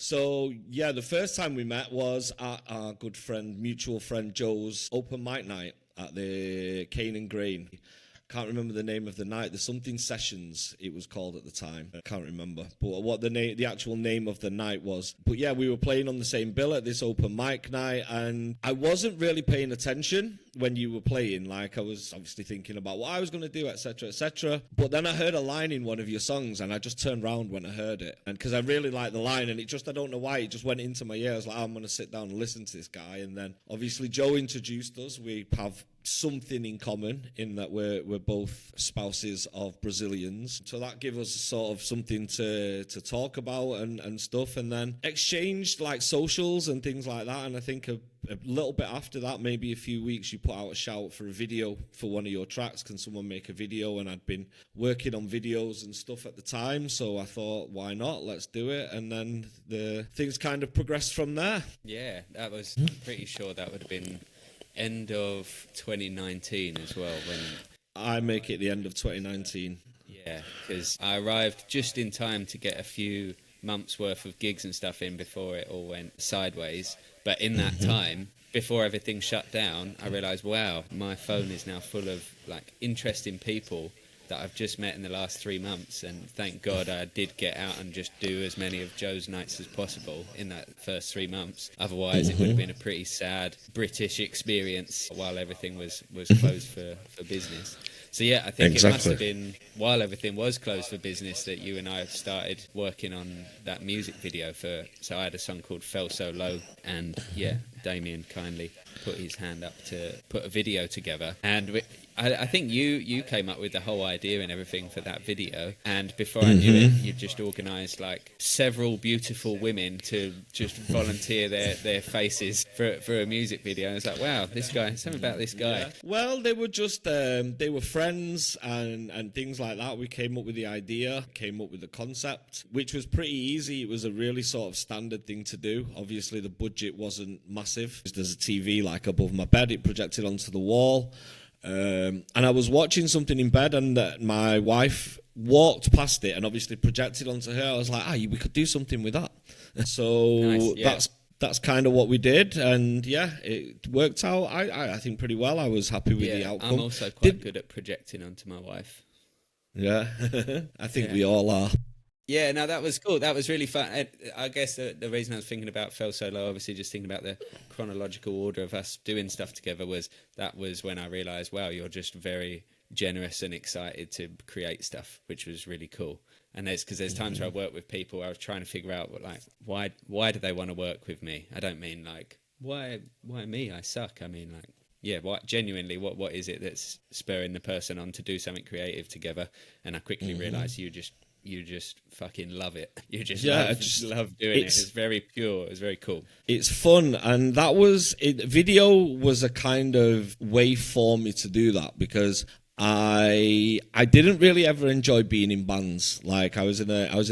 So yeah, the first time we met was at our good friend, mutual friend Joe's open mic night at the Cane and Grain. Can't remember the name of the night. The something sessions it was called at the time. I can't remember, but what the actual name of the night was. But yeah, we were playing on the same bill at this open mic night, and I wasn't really paying attention when you were playing. Like, I was obviously thinking about what I was going to do, etc., etc. But then I heard a line in one of your songs, and I just turned around when I heard it, and because I really liked the line, and I don't know why, it just went into my ear. I was like, I'm going to sit down and listen to this guy, and then obviously Joe introduced us. We have something in common in that we're both spouses of Brazilians, so that gave us sort of something to talk about and stuff, and then exchanged like socials and things like that. And I think a little bit after that, maybe a few weeks, you put out a shout for a video for one of your tracks. Can someone make a video? And I'd been working on videos and stuff at the time, so I thought, why not, let's do it. And then the things kind of progressed from there. Yeah, that was, I'm pretty sure that would have been end of 2019 as well, when I make it the end of 2019. Yeah, because I arrived just in time to get a few months worth of gigs and stuff in before it all went sideways. But in that time, before everything shut down, I realised, wow, my phone is now full of like interesting people that I've just met in the last 3 months, and thank God I did get out and just do as many of Joe's nights as possible in that first 3 months. Otherwise, it would have been a pretty sad British experience while everything was closed for business. So yeah, I think It must have been while everything was closed for business that you and I started working on that music video for. So I had a song called "Fell So Low," and yeah, Damien kindly put his hand up to put a video together, and I think you came up with the whole idea and everything for that video, and before I knew it, you just organised like several beautiful women to just volunteer their faces for a music video. And I was like, wow, this guy, something about this guy. Yeah. Well, they were just they were friends and things like that. We came up with the idea, came up with the concept, which was pretty easy. It was a really sort of standard thing to do. Obviously, the budget wasn't massive. There's a TV like above my bed. It projected onto the wall. And I was watching something in bed, and my wife walked past it and obviously projected onto her. I was like, we could do something with that. So nice, yeah. That's kind of what we did, and yeah, it worked out. I think pretty well. I was happy with the outcome. I'm also quite good at projecting onto my wife. Yeah, I think we all are. Yeah, no, that was cool. That was really fun. I guess the reason I was thinking about Fell So Low, obviously just thinking about the chronological order of us doing stuff together, was when I realised, wow, you're just very generous and excited to create stuff, which was really cool. And there's times where I work with people where I was trying to figure out why do they want to work with me? I don't mean like, why me? I suck. I mean like, yeah, genuinely, what is it that's spurring the person on to do something creative together? And I quickly realised you just fucking love it. You just love doing it. It's very pure. It's very cool. It's fun, and that was it. Video was a kind of way for me to do that, because I didn't really ever enjoy being in bands. Like I was in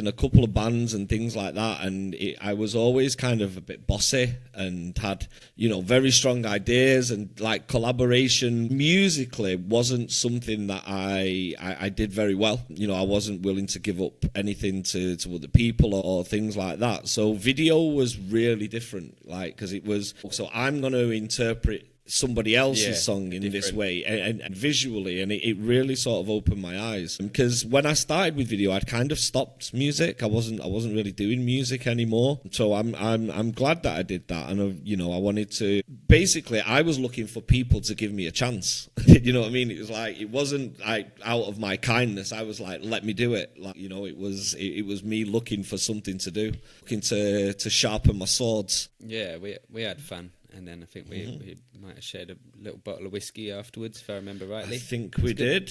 a couple of bands and things like that, and I was always kind of a bit bossy and had very strong ideas, and like collaboration musically wasn't something that I did very well. I wasn't willing to give up anything to other people or things like that. So video was really different, like, because it was, so I'm going to interpret somebody else's song in this way and visually, and it really sort of opened my eyes, because when I started with video, I'd kind of stopped music. I wasn't really doing music anymore, so I'm glad that I did that. And I wanted to, basically I was looking for people to give me a chance. You know what I mean? It was like, it wasn't like out of my kindness. I was like, let me do it. Like, it was me looking for something to do, looking to sharpen my swords. Yeah, we had fun. And then I think we might have shared a little bottle of whiskey afterwards, if I remember rightly. I think we did.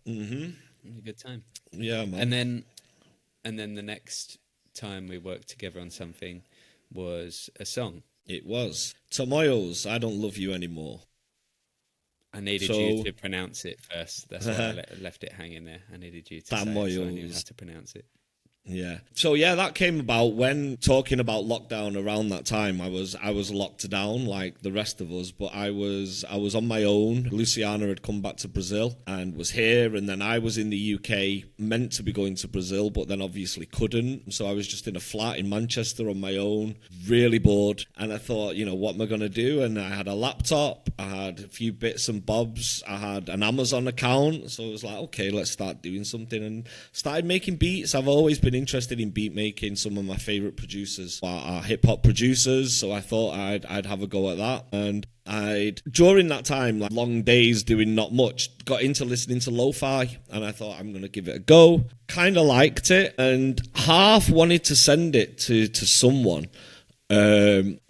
A good time. Yeah, man. And then the next time we worked together on something was a song. It was Tomoyo's I Don't Love You Anymore. I needed you to pronounce it first. That's why I left it hanging there. I needed you to say it, so I knew how to pronounce it. Yeah. So yeah, that came about when talking about lockdown around that time. I was locked down like the rest of us, but I was on my own. Luciana had come back to Brazil and was here, and then I was in the UK, meant to be going to Brazil, but then obviously couldn't. So I was just in a flat in Manchester on my own, really bored. And I thought, you know, what am I going to do? And I had a laptop, I had a few bits and bobs, I had an Amazon account. So I was like, okay, let's start doing something, and started making beats. I've always been interested in beat making. Some of my favorite producers are hip hop producers, so I thought I'd have a go at that. And during that time, like long days doing not much, got into listening to lo-fi, and I thought I'm gonna give it a go. Kind of liked it, and half wanted to send it to someone,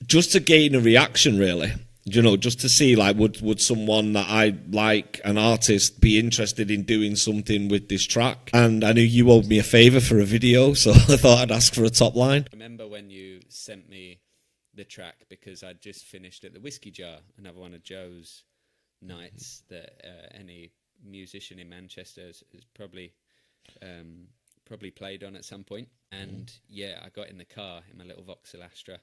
just to gain a reaction, really. You know, just to see, like, would someone that I like, an artist, be interested in doing something with this track? And I knew you owed me a favour for a video, so I thought I'd ask for a top line. I remember when you sent me the track, because I'd just finished at the Whiskey Jar, another one of Joe's nights that any musician in Manchester has probably played on at some point. And yeah, I got in the car in my little Vauxhall Astra,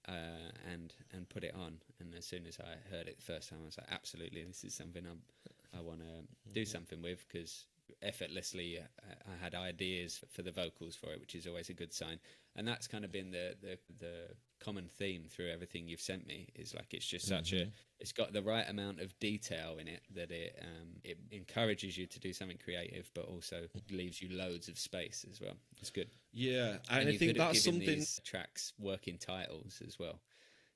and put it on, and as soon as I heard it the first time, I was like, absolutely, this is something I want to do something with, because effortlessly I had ideas for the vocals for it, which is always a good sign. And that's kind of been the common theme through everything you've sent me, is like, it's just such a, it's got the right amount of detail in it that it encourages you to do something creative, but also leaves you loads of space as well. It's good. Yeah, and I think that's something. These tracks working titles as well.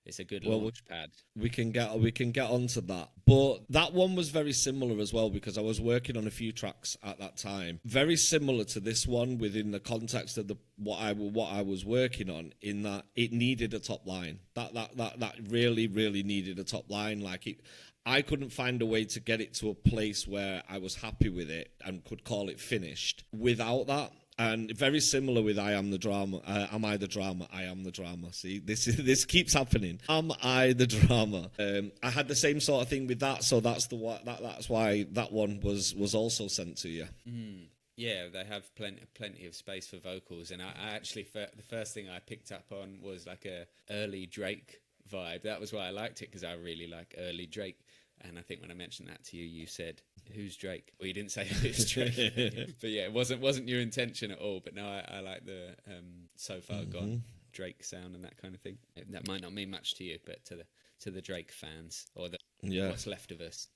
It's a good launch pad. We can get onto that, but that one was very similar as well, because I was working on a few tracks at that time, very similar to this one within the context of what I was working on. In that it needed a top line. That really needed a top line. Like it, I couldn't find a way to get it to a place where I was happy with it and could call it finished without that. And very similar with I Am the Drama. Am I the Drama? I Am the Drama. See, this keeps happening. Am I the Drama? I had the same sort of thing with that, so that's why that one was also sent to you. Yeah, they have plenty of space for vocals, and I actually, the first thing I picked up on was like a early Drake vibe. That was why I liked it, because I really like early Drake. And I think when I mentioned that to you, you said, "Who's Drake?" Well, you didn't say who's Drake, but yeah, it wasn't your intention at all. But no, I like the So Far Gone Drake sound and that kind of thing. That might not mean much to you, but to the Drake fans, or what's left of us.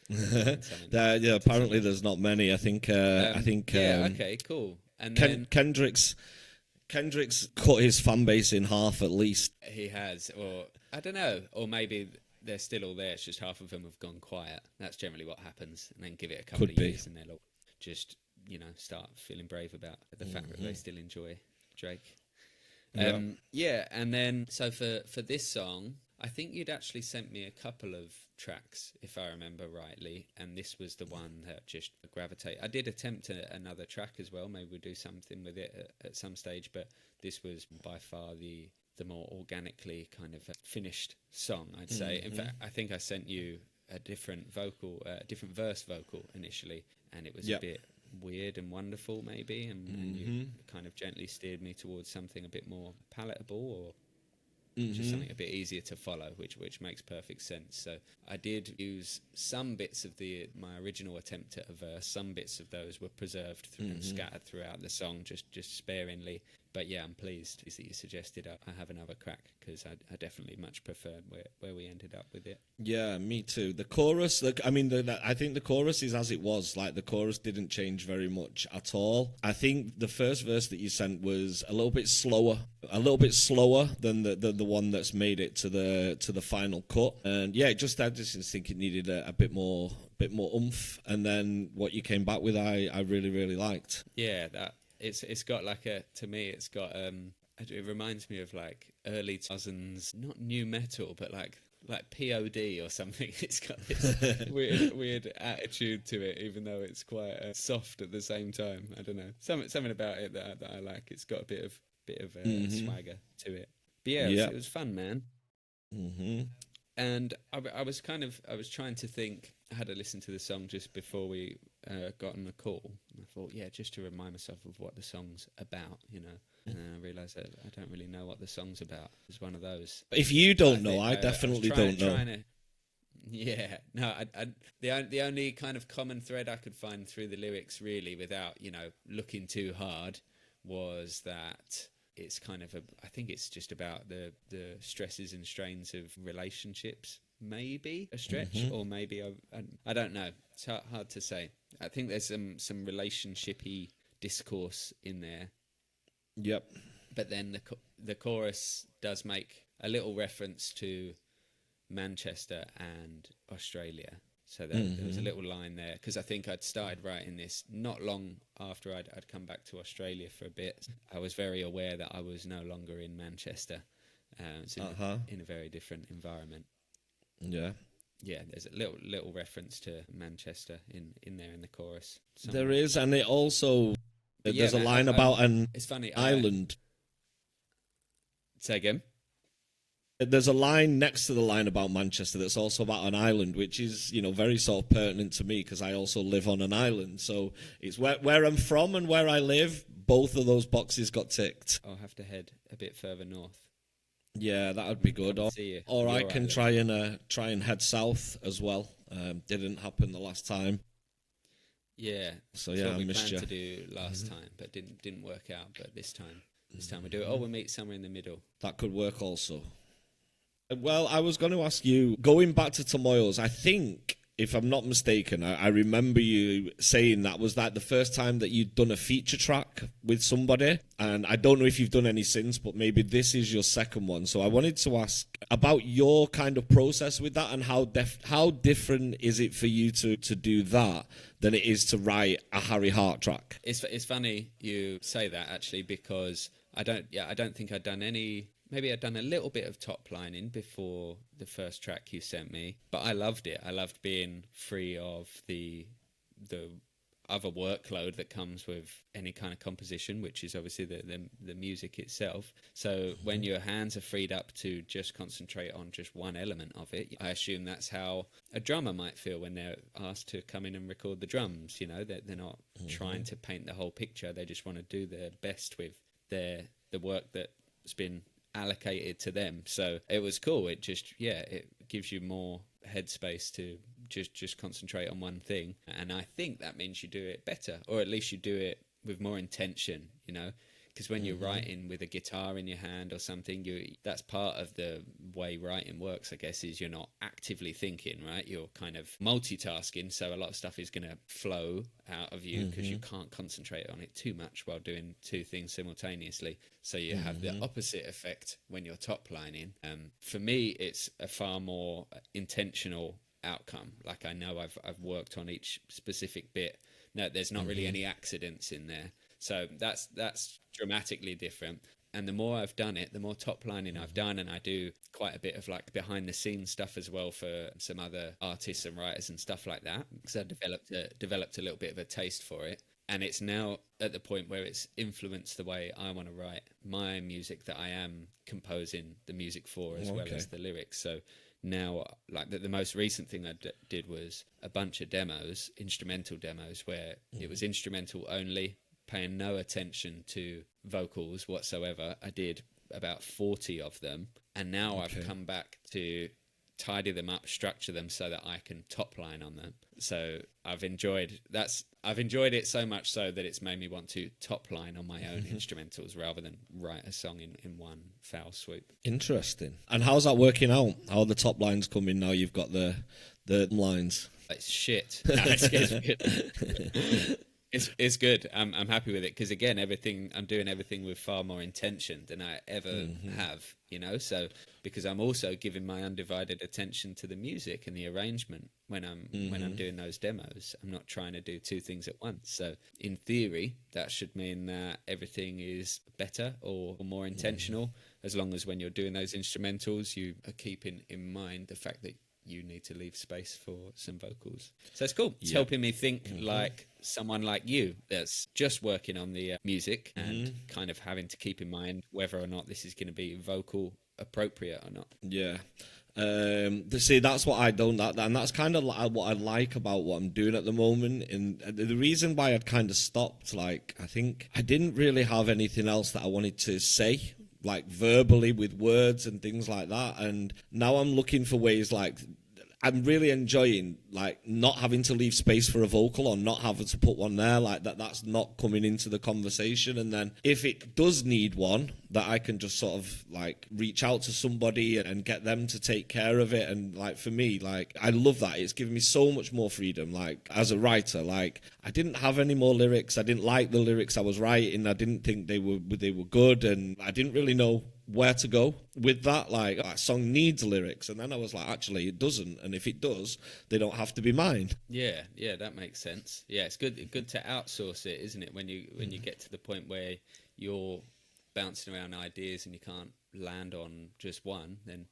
Apparently there's not many. I think. Okay, cool. And then Kendrick's cut his fan base in half at least. He has, or I don't know, or maybe they're still all there. It's just half of them have gone quiet. That's generally what happens. And then give it a couple of years, and they'll all just, start feeling brave about the fact that they still enjoy Drake. Yeah, and then so for this song, I think you'd actually sent me a couple of tracks, if I remember rightly, and this was the one that just gravitated. I did attempt another track as well. Maybe we'll do something with it at some stage, but this was by far the more organically kind of finished song, I'd say. In fact, I think I sent you a different verse vocal initially, and it was a bit weird and wonderful maybe, and you kind of gently steered me towards something a bit more palatable, or just something a bit easier to follow, which makes perfect sense. So I did use some bits of my original attempt at a verse. Some bits of those were preserved and scattered throughout the song, just sparingly. But yeah, I'm pleased that you suggested I have another crack, because I definitely much preferred where we ended up with it. Yeah, me too. The chorus, I think the chorus is as it was. Like, the chorus didn't change very much at all. I think the first verse that you sent was a little bit slower than the one that's made it to the final cut. And yeah, I just think it needed a bit more oomph. And then what you came back with, I really liked. Yeah, that. It's got like to me it's got it reminds me of like early 2000s, not new metal, but like POD or something. It's got this weird attitude to it, even though it's quite soft at the same time. I don't know, something about it that I like. It's got a bit of swagger to it. But yeah, it was fun, man. And I was trying to think. I had to listen to the song just before we gotten a call. And I thought, yeah, just to remind myself of what the song's about, you know. And then I realised that I don't really know what the song's about. It's one of those. If you don't know, I definitely don't know. Yeah, no, the only kind of common thread I could find through the lyrics, really, without, you know, looking too hard, was that it's kind of I think it's just about the stresses and strains of relationships. Maybe a stretch, or maybe I don't know. It's hard to say. I think there's some relationshipy discourse in there. Yep. But then the chorus does make a little reference to Manchester and Australia. So there was a little line there, because I think I'd started writing this not long after I'd come back to Australia for a bit. I was very aware that I was no longer in Manchester. It's in a very different environment. Yeah. Yeah, there's a little reference to Manchester in there in the chorus. Somewhere. There is, and it also there's a line about an it's funny, island. Say again. There's a line next to the line about Manchester that's also about an island, which is, you know, very sort of pertinent to me because I also live on an island. So it's where I'm from and where I live. Both of those boxes got ticked. I'll have to head a bit further north. Yeah, that would be good. Or I can try and head south as well. Didn't happen the last time. Yeah. So yeah, I missed you. We planned to do last time, but didn't work out. But this time we do it. Oh, we'll meet somewhere in the middle. That could work also. Well, I was going to ask you, going back to Tomoyo's, I think, if I'm not mistaken, I remember you saying that was like the first time that you'd done a feature track with somebody. And I don't know if you've done any since, but maybe this is your second one. So I wanted to ask about your kind of process with that and how different is it for you to do that than it is to write a Harry Heart track? It's funny you say that, actually, because I don't think I'd done any. Maybe I'd done a little bit of top lining before the first track you sent me, but I loved it. I loved being free of the other workload that comes with any kind of composition, which is obviously the music itself. So when your hands are freed up to just concentrate on just one element of it, I assume that's how a drummer might feel when they're asked to come in and record the drums. You know, they're not trying to paint the whole picture. They just want to do their best with the work that's been allocated to them. So it was cool. It just it gives you more headspace to just concentrate on one thing, and I think that means you do it better, or at least you do it with more intention, you know, because when you're writing with a guitar in your hand or something, that's part of the way writing works, I guess, is you're not actively thinking, right? You're kind of multitasking, so a lot of stuff is going to flow out of you because you can't concentrate on it too much while doing two things simultaneously. So you have the opposite effect when you're top lining. For me, it's a far more intentional outcome. Like, I know I've worked on each specific bit. No, there's not really any accidents in there. So that's dramatically different. And the more I've done it, the more top lining I've done, and I do quite a bit of like behind the scenes stuff as well for some other artists and writers and stuff like that, because I developed a little bit of a taste for it. And it's now at the point where it's influenced the way I want to write my music that I am composing the music for, as well as the lyrics. So now, like the most recent thing I did was a bunch of demos, instrumental demos, where it was instrumental only, paying no attention to vocals whatsoever. I did about 40 of them, and now I've come back to tidy them up, structure them so that I can top line on them. So I've enjoyed it so much so that it's made me want to top line on my own instrumentals rather than write a song in one foul swoop. Interesting. And how's that working out? How are the top lines coming now you've got the lines? It's shit. No, it's good. It's good. I'm happy with it because, again, I'm doing everything with far more intention than I ever have, you know. So because I'm also giving my undivided attention to the music and the arrangement when I'm doing those demos. I'm not trying to do two things at once. So in theory, that should mean that everything is better or more intentional, as long as when you're doing those instrumentals, you are keeping in mind the fact that you need to leave space for some vocals. So it's cool. It's helping me think like someone like you that's just working on the music and kind of having to keep in mind whether or not this is going to be vocal appropriate or not. Yeah. See, that's what I don't, and that's kind of what I like about what I'm doing at the moment. And the reason why I'd kind of stopped, like, I think I didn't really have anything else that I wanted to say, like verbally with words and things like that. And now I'm looking for ways, like, I'm really enjoying, like, not having to leave space for a vocal or not having to put one there, like that's not coming into the conversation. And then if it does need one, that I can just sort of like reach out to somebody and get them to take care of it. And like, for me, like, I love that. It's given me so much more freedom. Like, as a writer, like, I didn't have any more lyrics. I didn't like the lyrics I was writing. I didn't think they were good, and I didn't really know where to go with that. Like, that song needs lyrics, and then I was like, actually it doesn't, and if it does, they don't have to be mine. Yeah, that makes sense. Yeah, it's good to outsource it, isn't it, when you get to the point where you're bouncing around ideas and you can't land on just one, then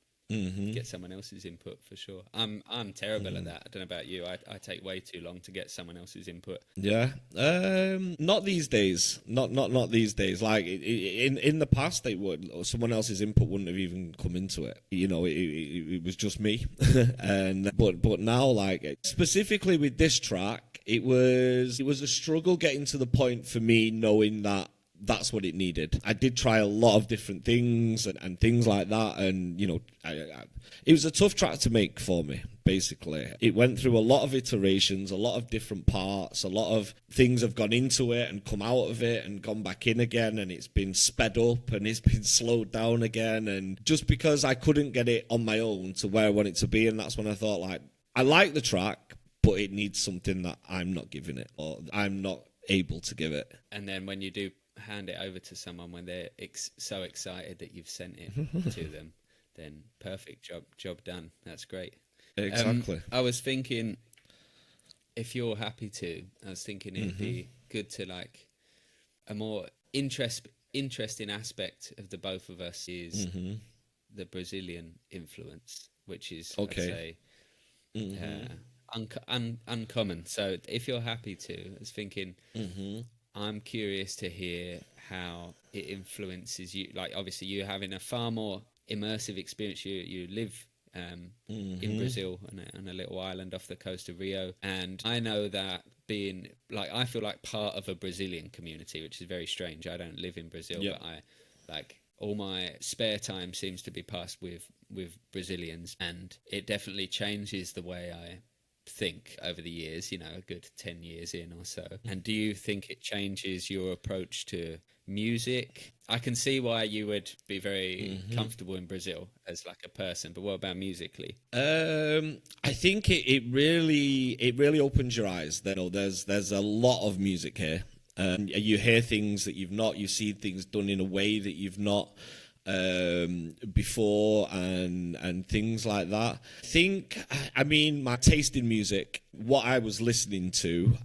get someone else's input for sure. I'm terrible at that. I don't know about you. I take way too long to get someone else's input. Yeah, not these days. Not these days. Like, in the past, they would. Or someone else's input wouldn't have even come into it. You know, it was just me. And but now, like, specifically with this track, it was a struggle getting to the point for me knowing that that's what it needed. I did try a lot of different things and things like that, and you know, it was a tough track to make for me. Basically, it went through a lot of iterations, a lot of different parts, a lot of things have gone into it and come out of it and gone back in again, and it's been sped up and it's been slowed down again. And just because I couldn't get it on my own to where I want it to be, and that's when I thought, like, I like the track, but it needs something that I'm not giving it, or I'm not able to give it. And then when you do hand it over to someone, when they're so excited that you've sent it to them, then perfect job done. That's great. Exactly. I was thinking, if you're happy to, I was thinking it'd be good to, like, a more interesting aspect of the both of us is the Brazilian influence, which is, okay, I'd say, uncommon. So if you're happy to, I was thinking, I'm curious to hear how it influences you. Like, obviously, you're having a far more immersive experience. You live in Brazil on a little island off the coast of Rio, and I know that being, like, I feel like part of a Brazilian community, which is very strange. I don't live in Brazil, but I, like, all my spare time seems to be passed with Brazilians, and it definitely changes the way I think over the years, you know, a good 10 years in or so. And do you think it changes your approach to music? I can see why you would be very comfortable in Brazil as, like, a person, but what about musically? I think it really opens your eyes. There's a lot of music here. You hear things that you see things done in a way that you've not before, and things like that. I mean, my taste in music, what I was listening to,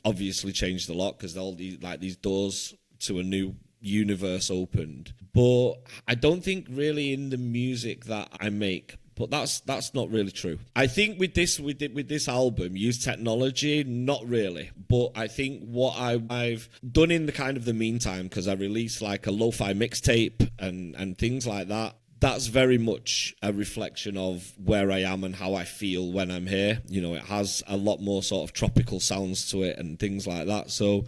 obviously changed a lot, because all these doors to a new universe opened. But I don't think really in the music that I make. But that's not really true. I think with this album, use technology, not really. But I think what I've done in the kind of the meantime, because I released like a lo-fi mixtape and things like that, that's very much a reflection of where I am and how I feel when I'm here. You know, it has a lot more sort of tropical sounds to it and things like that. So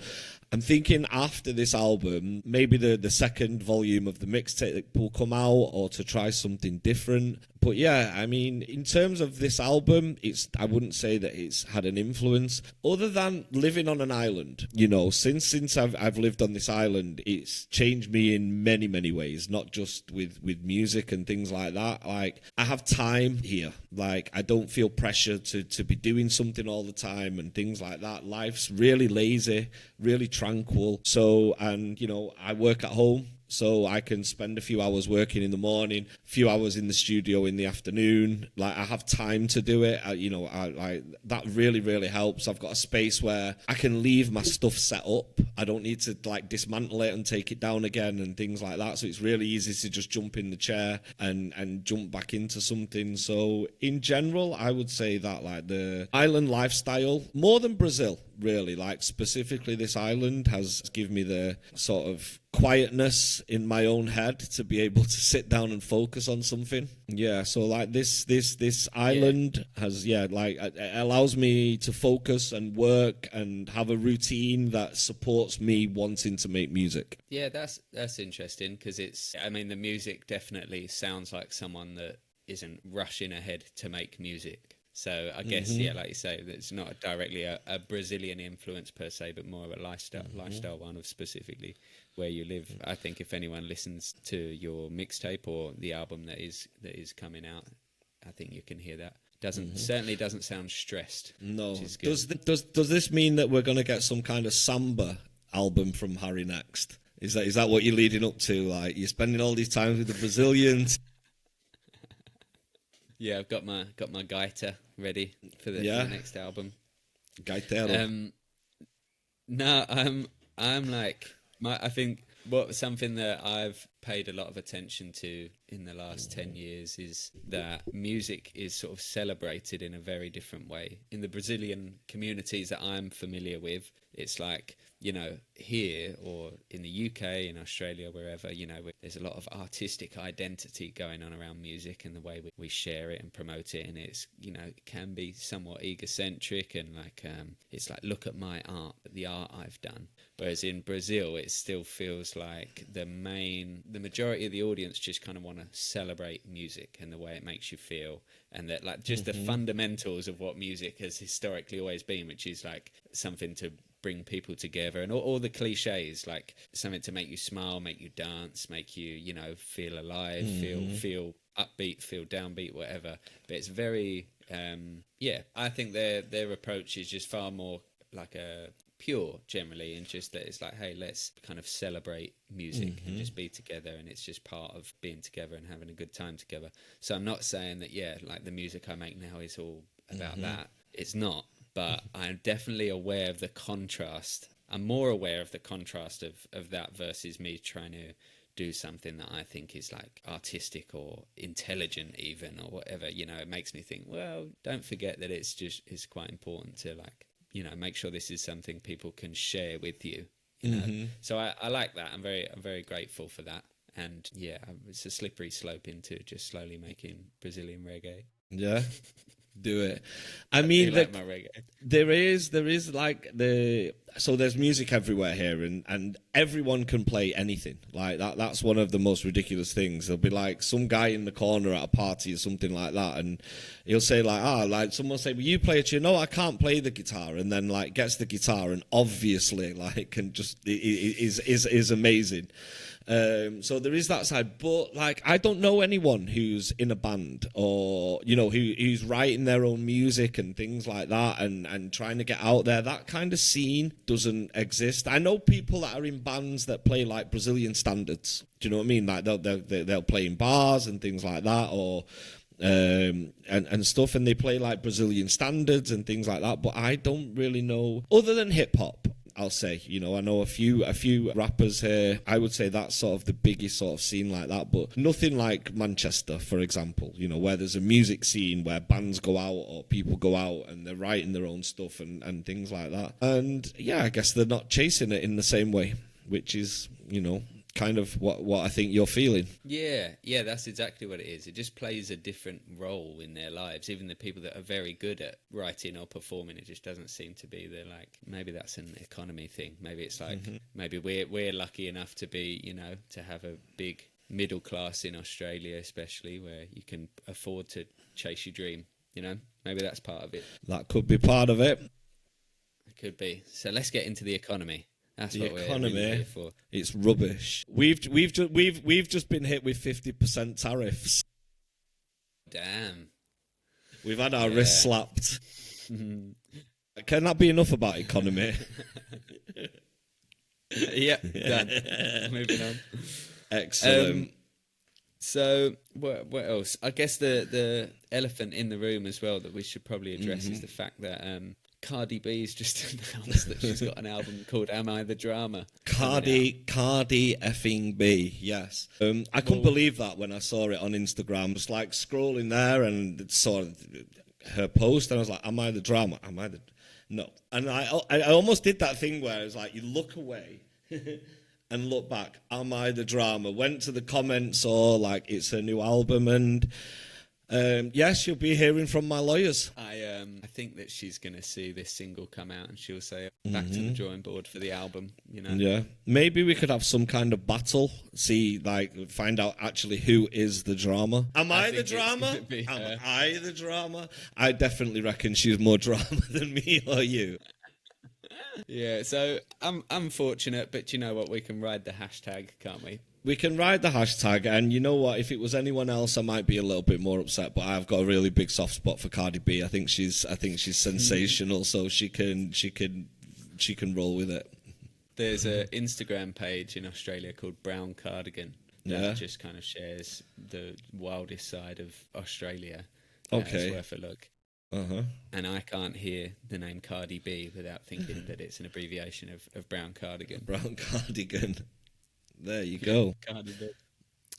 I'm thinking after this album, maybe the second volume of the mixtape will come out, or to try something different. But yeah, I mean, in terms of this album, I wouldn't say that it's had an influence other than living on an island. You know, since I've lived on this island, it's changed me in many, many ways, not just with music and things like that. Like, I have time here. Like, I don't feel pressure to be doing something all the time and things like that. Life's really lazy, really tranquil. So, and you know, I work at home, so I can spend a few hours working in the morning, a few hours in the studio in the afternoon. Like, I have time to do it. That really, really helps. I've got a space where I can leave my stuff set up. I don't need to like dismantle it and take it down again and things like that. So it's really easy to just jump in the chair and jump back into something. So in general, I would say that like the island lifestyle, more than Brazil, really. Like, specifically this island has given me the sort of quietness in my own head to be able to sit down and focus on something. Yeah, so like this island has, like, it allows me to focus and work and have a routine that supports me wanting to make music. Yeah, that's interesting, because I mean, the music definitely sounds like someone that isn't rushing ahead to make music. So I guess, like you say, it's not directly a Brazilian influence per se, but more of a lifestyle one of specifically where you live. I think if anyone listens to your mixtape or the album that is coming out, I think you can hear that. Certainly doesn't sound stressed. No. Which is good. Does this mean that we're going to get some kind of samba album from Harry next? Is that what you're leading up to? Like, you're spending all these times with the Brazilians. Yeah, I've got my gaita ready for the next album. Gaitero. No, I'm like, I think something that I've paid a lot of attention to in the last 10 years is that music is sort of celebrated in a very different way. In the Brazilian communities that I'm familiar with, it's like, here or in the UK, in Australia, wherever, there's a lot of artistic identity going on around music and the way we share it and promote it. And it's, it can be somewhat egocentric and like, it's like, look at my art, the art I've done. Whereas in Brazil, it still feels like the majority of the audience just kind of want to celebrate music and the way it makes you feel. And that, like, just the fundamentals of what music has historically always been, which is like something to bring people together, and all the cliches, like something to make you smile, make you dance, make you, feel alive, feel upbeat, feel downbeat, whatever. But it's very, I think their approach is just far more like a pure generally, and just that it's like, hey, let's kind of celebrate music and just be together, and it's just part of being together and having a good time together. So I'm not saying that, like the music I make now is all about that. It's not. But I'm definitely aware of the contrast. I'm more aware of the contrast of that versus me trying to do something that I think is like artistic or intelligent even, or whatever. It makes me think, well, don't forget that it's quite important to, like, make sure this is something people can share with you. So I like that. I'm very grateful for that. And yeah, it's a slippery slope into just slowly making Brazilian reggae. Yeah. Do it. I mean, like my reggae. there is like so there's music everywhere here, and everyone can play anything. Like that's one of the most ridiculous things. There'll be like some guy in the corner at a party or something like that, and he'll say like, like someone say, well, you play a tune. No, I can't play the guitar, and then like gets the guitar and obviously like can just is amazing. So there is that side, but like I don't know anyone who's in a band or who's writing their own music and things like that, and trying to get out there. That kind of scene doesn't exist. I know people that are in bands that play like Brazilian standards. Do you know what I mean? Like they'll play in bars and things like that, or and stuff, and they play like Brazilian standards and things like that. But I don't really know, other than hip hop. I'll say, I know a few rappers here. I would say that's sort of the biggest sort of scene like that, but nothing like Manchester, for example, where there's a music scene where bands go out or people go out and they're writing their own stuff and things like that. And yeah, I guess they're not chasing it in the same way, which is, kind of what I think you're feeling. Yeah, that's exactly what it is. It just plays a different role in their lives. Even the people that are very good at writing or performing, it just doesn't seem to be. They're like, maybe that's an economy thing. Maybe it's like, maybe we're lucky enough to be, to have a big middle class in Australia, especially, where you can afford to chase your dream. Maybe that's part of it. That could be part of it. It could be. So let's get into the economy. That's the what economy, we're really here for. It's rubbish. We've just been hit with 50% tariffs. Damn. We've had our wrists slapped. Can that be enough about economy? Yeah, done. Moving on. Excellent. So what else? I guess the elephant in the room as well that we should probably address is the fact that Cardi B's just announced that she's got an album called Am I the Drama? Cardi effing B, yes. I couldn't believe that when I saw it on Instagram. Just like scrolling there and saw her post, and I was like, am I the drama? No. And I almost did that thing where it's like you look away and look back. Am I the drama? Went to the comments or like it's a new album, and yes, you'll be hearing from my lawyers. I think that she's going to see this single come out and she'll say back to the drawing board for the album, you know. Yeah. Maybe we could have some kind of battle, find out actually who is the drama. Am I the drama? Am I the drama? I definitely reckon she's more drama than me or you. Yeah, so I'm fortunate, but you know what? We can ride the hashtag, can't we? We can ride the hashtag, and you know what? If it was anyone else, I might be a little bit more upset. But I've got a really big soft spot for Cardi B. I think she's sensational, so she can roll with it. There's an Instagram page in Australia called Brown Cardigan that just kind of shares the wildest side of Australia. Okay, it's worth a look. And I can't hear the name Cardi B without thinking that it's an abbreviation of Brown Cardigan. Brown Cardigan. There you go. Cardi B.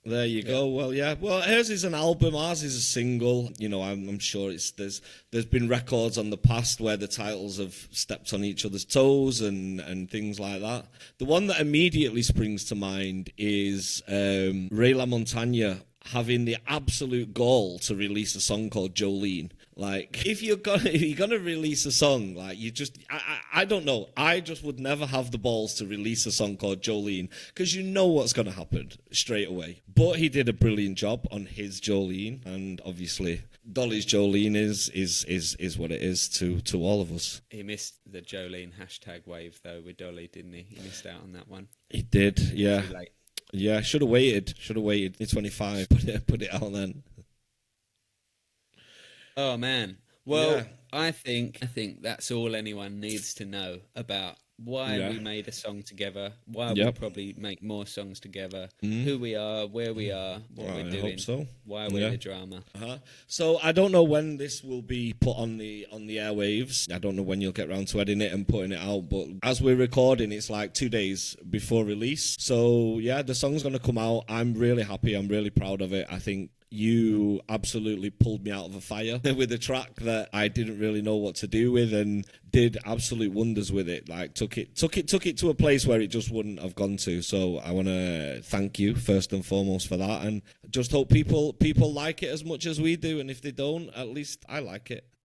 There you go. Well, yeah. Well, hers is an album. Ours is a single. You know, I'm sure there's been records on the past where the titles have stepped on each other's toes and things like that. The one that immediately springs to mind is Ray LaMontagne having the absolute gall to release a song called Jolene. Like, if you're gonna release a song, like, I don't know, I just would never have the balls to release a song called Jolene, because you know what's gonna happen straight away. But he did a brilliant job on his Jolene, and obviously Dolly's Jolene is what it is to all of us. He missed the Jolene hashtag wave though with Dolly, didn't he? He missed out on that one. He did, yeah. Yeah, should have waited. It's 25. Put it out then. Oh man. Well, yeah. I think that's all anyone needs to know about why we made a song together, why we'll probably make more songs together, who we are, where we are, what we're doing, hope so. Why we're the drama. So I don't know when this will be put on the airwaves. I don't know when you'll get around to editing it and putting it out, but as we're recording, it's like 2 days before release. So yeah, the song's going to come out. I'm really happy. I'm really proud of it. I think you absolutely pulled me out of a fire with a track that I didn't really know what to do with, and did absolute wonders with it. Like took it to a place where it just wouldn't have gone to. So I want to thank you first and foremost for that, and just hope people like it as much as we do. And if they don't, at least I like it.